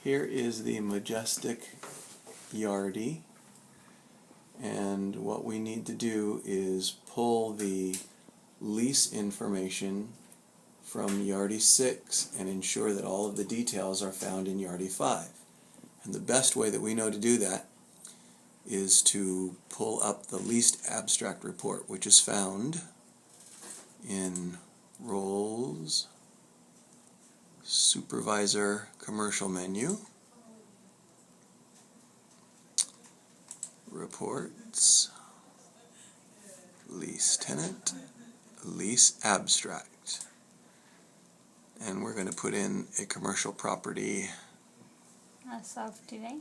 Here is the Majestic Yardi, and what we need to do is pull the lease information from Yardi 6 and ensure that all of the details are found in Yardi 5. And the best way that we know to do that is to pull up the leased abstract report, which is found in Roles, Supervisor, Commercial Menu, Reports, Lease Tenant, Lease Abstract. And we're going to put in a commercial property. As of today?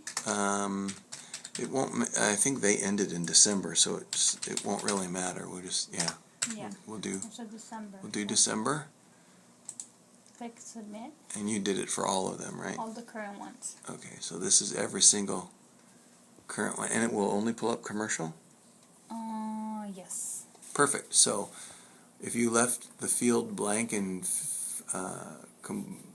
It won't. I think they ended in December, so it won't really matter. We'll just Yeah. We'll do. So December. We'll do December. Click submit. And you did it for all of them, right? All the current ones. Okay, so this is every single current one, and it will only pull up commercial? Yes. Perfect. So if you left the field blank and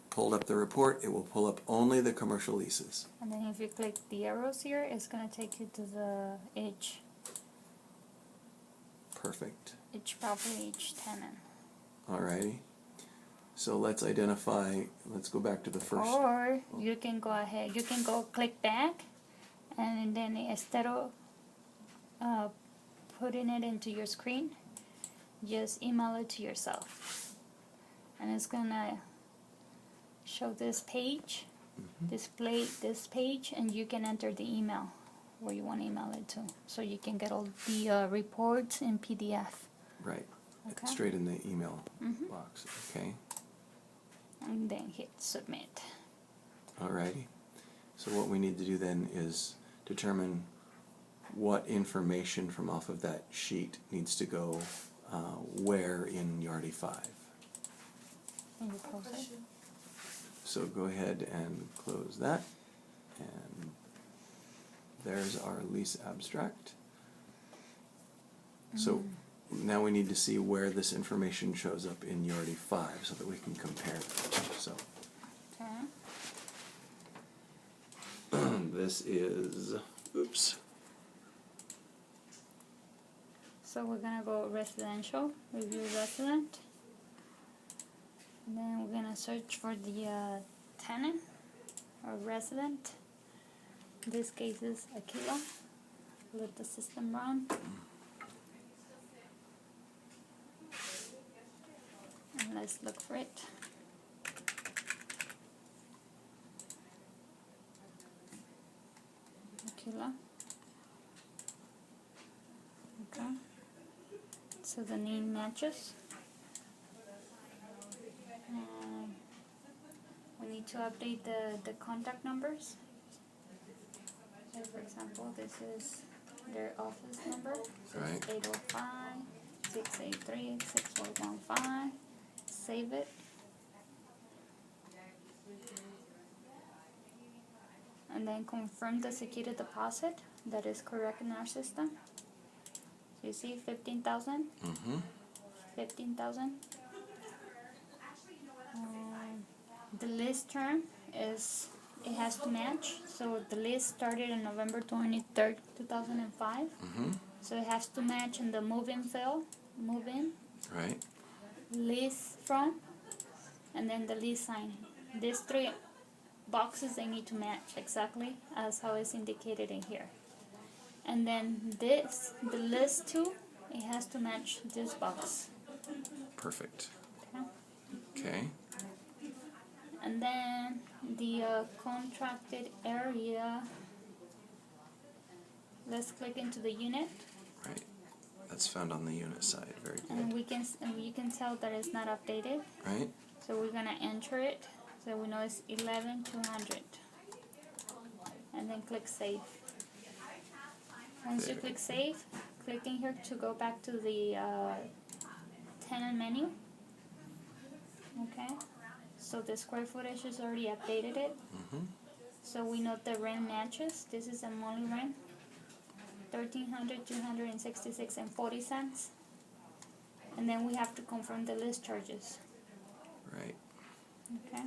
pulled up the report, it will pull up only the commercial leases. And then if you click the arrows here, it's going to take you to the each property, each tenant. Alrighty. So let's identify, let's go back to the first. Or you can go ahead, you can go click back, and then instead of putting it into your screen, just email it to yourself. And it's going to show this page, display this page, and you can enter the email where you want to email it to, so you can get all the reports in PDF. Right. Okay. Straight in the email box. Okay. And then hit submit. Alrighty. So what we need to do then is determine what information from off of that sheet needs to go where in Yardi 5. Can you close it? So go ahead and close that, and there's our lease abstract. So now we need to see where this information shows up in Yardi 5 so that we can compare it. So this is, oops. So we're gonna go residential, review resident. And then we're gonna search for the tenant or resident. In this case is Aquila. Let the system run. And let's look for it. Aquila. Okay. So the name matches. We need to update the contact numbers. So for example, this is their office number. So Right. it's 805-683-6415. Save it. And then confirm the security deposit that is correct in our system. So you see 15,000. 15,000. The lease term is, it has to match. So the lease started on November 23rd, 2005. So it has to match in the move-in field, move-in, Right. lease from, and then the lease sign. These three boxes, they need to match exactly as how it's indicated in here. And then this, the list 2, it has to match this box. Perfect. Okay. Okay. And then the contracted area, let's click into the unit, Right. That's found on the unit side. Very and good. you can tell that it's not updated. Right. So we're gonna enter it, so we know it's 11,200, and then click save. Once you click save, click in here to go back to the tenant menu. Okay. So the square footage is already updated it. So we know the rent matches. This is a monthly rent, $1,300,266.40. And then we have to confirm the list charges. Right. Okay.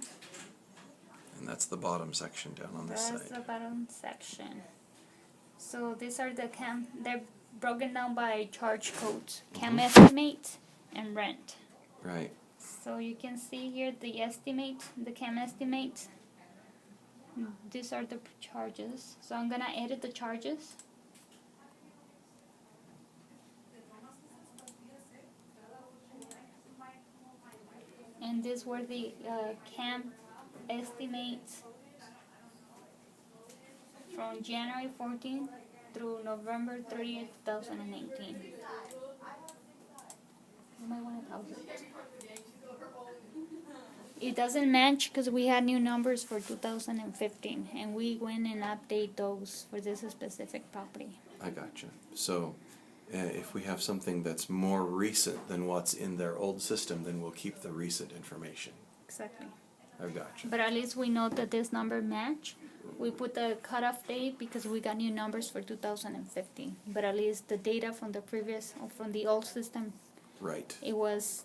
And that's That's the bottom section down on this That's the side. bottom section. So these are the CAM. They're broken down by charge codes, CAM estimate and rent. Right. So you can see here the estimate, the CAM estimate. These are the charges. So I'm gonna edit the charges. And these were the CAM estimates from January 14th through November 30th, 2018. You might want to pause it. It doesn't match because we had new numbers for 2015, and we went and update those for this specific property. I gotcha. So if we have something that's more recent than what's in their old system, then we'll keep the recent information. Exactly. I've gotcha. But at least we know that this number match. We put the cutoff date because we got new numbers for 2015. But at least the data from the previous, or from the old system, Right. it was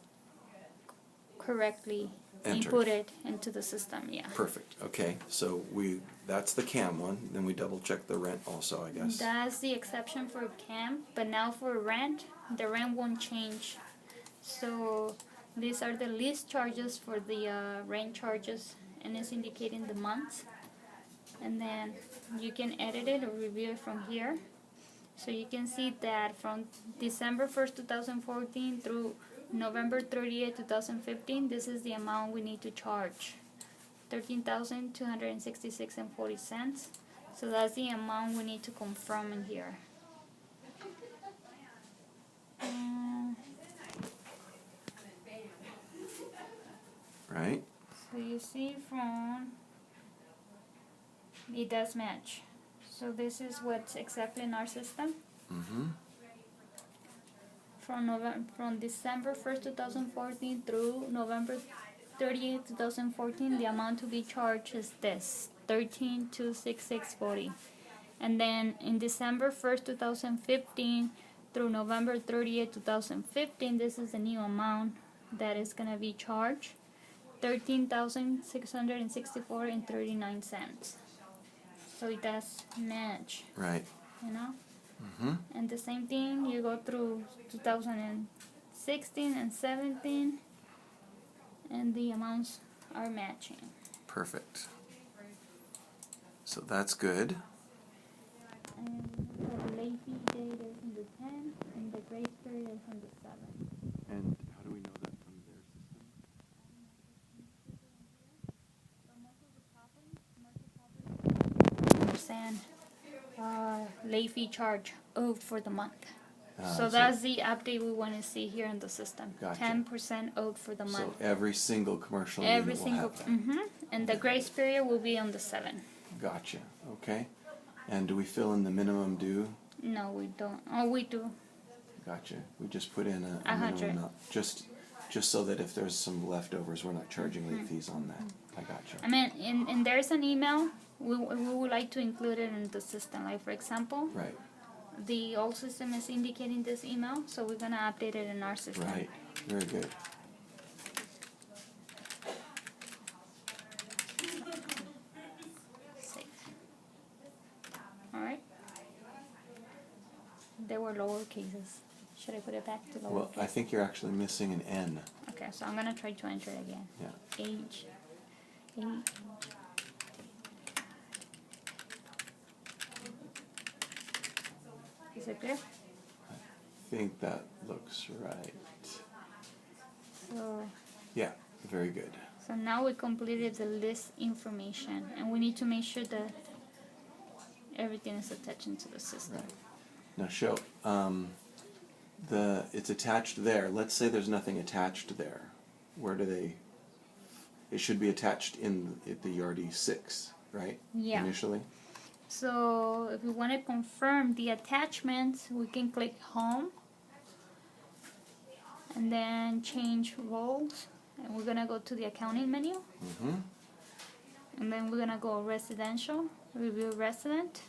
correctly Entered. inputted into the system. Yeah. Perfect. Okay. So that's the CAM one. Then we double check the rent also, I guess. That's the exception for CAM, but now for rent, the rent won't change. So these are the lease charges for the rent charges, and it's indicating the months. And then you can edit it or review it from here. So you can see that from December 1st, 2014 through November 30th, 2015, this is the amount we need to charge. $13,266.40. So that's the amount we need to confirm in here. Right. So you see it does match. So this is what's exactly in our system. Mm-hmm. From December 1st, 2014 through November 30th, 2014, the amount to be charged is this, $13,266.40. And then in December 1st, 2015 through November 30th, 2015, this is the new amount that is going to be charged, $13,664.39. So it does match. Right. You know? Mm-hmm. And the same thing, you go through 2016 and 17, and the amounts are matching. Perfect. So that's good. And the late fee date is on the 10th, and the grace period is on the 7th. And how do we know that from their system? Percent late fee charge owed for the month. So so that's the update we want to see here in the system. Gotcha. 10% owed for the month. So every single commercial Every unit single, will have that. and the grace period will be on the 7th. Gotcha. Okay. And do we fill in the minimum due? No, we don't. Oh, we do. Gotcha. We just put in a 100. minimum amount, just so that if there's some leftovers, we're not charging late fees on that. I gotcha. I mean, and there's an email. We would like to include it in the system. Like, for example, Right. the old system is indicating this email, so we're going to update it in our system. Right. Very good. Save. All right. There were lower cases. Should I put it back to lower Well, I think you're actually missing an N. Okay, so I'm going to try to enter it again. Yeah. Age. Is it clear? I think that looks right. So, Yeah. Very good. so now we completed the list information, and we need to make sure that everything is attached into the system. Right. Now show it's attached there. Let's say there's nothing attached there. Where do they? It should be attached in the Yardi 6, right? Yeah. Initially. So if we want to confirm the attachments, we can click Home, and then change roles, and we're gonna go to the accounting menu, Mm-hmm. and then we're gonna go Residential, Review Resident,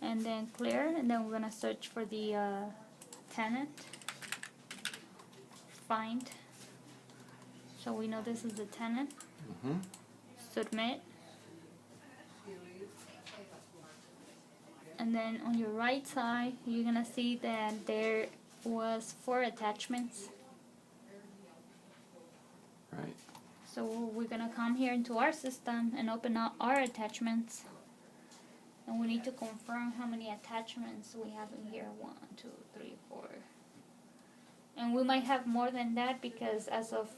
and then Clear, and then we're gonna search for the tenant. Find. So we know this is the tenant. Mm-hmm. Submit. And then on your right side, you're gonna see that there was 4 attachments. Right. So we're gonna come here into our system and open up our attachments. And we need to confirm how many attachments we have in here. 1, 2, 3, 4. And we might have more than that because as of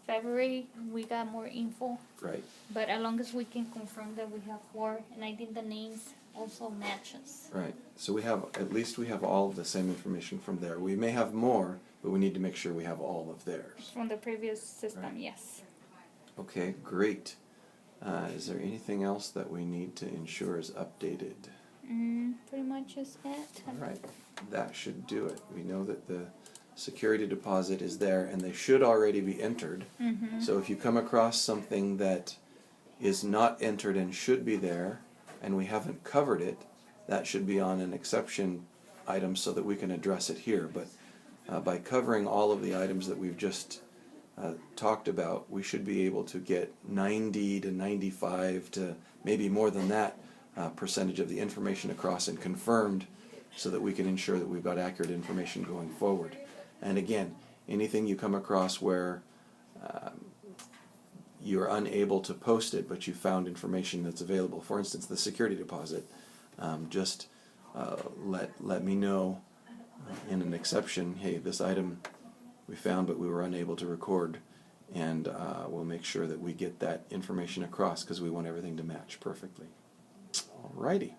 February, we got more info. Right. But as long as we can confirm that we have 4, and I think the names also matches. Right. So we have, at least we have all of the same information from there. We may have more, but we need to make sure we have all of theirs. From the previous system, Right. yes. Okay, great. Is there anything else that we need to ensure is updated? Pretty much is it. All right, that should do it. We know that the security deposit is there and they should already be entered. So if you come across something that is not entered and should be there and we haven't covered it, that should be on an exception item so that we can address it here. But by covering all of the items that we've just talked about, we should be able to get 90 to 95 to maybe more than that percentage of the information across and confirmed so that we can ensure that we've got accurate information going forward. And again, anything you come across where you're unable to post it but you found information that's available, for instance the security deposit, just let me know in an exception, hey, this item we found but we were unable to record, and we'll make sure that we get that information across because we want everything to match perfectly. Alrighty.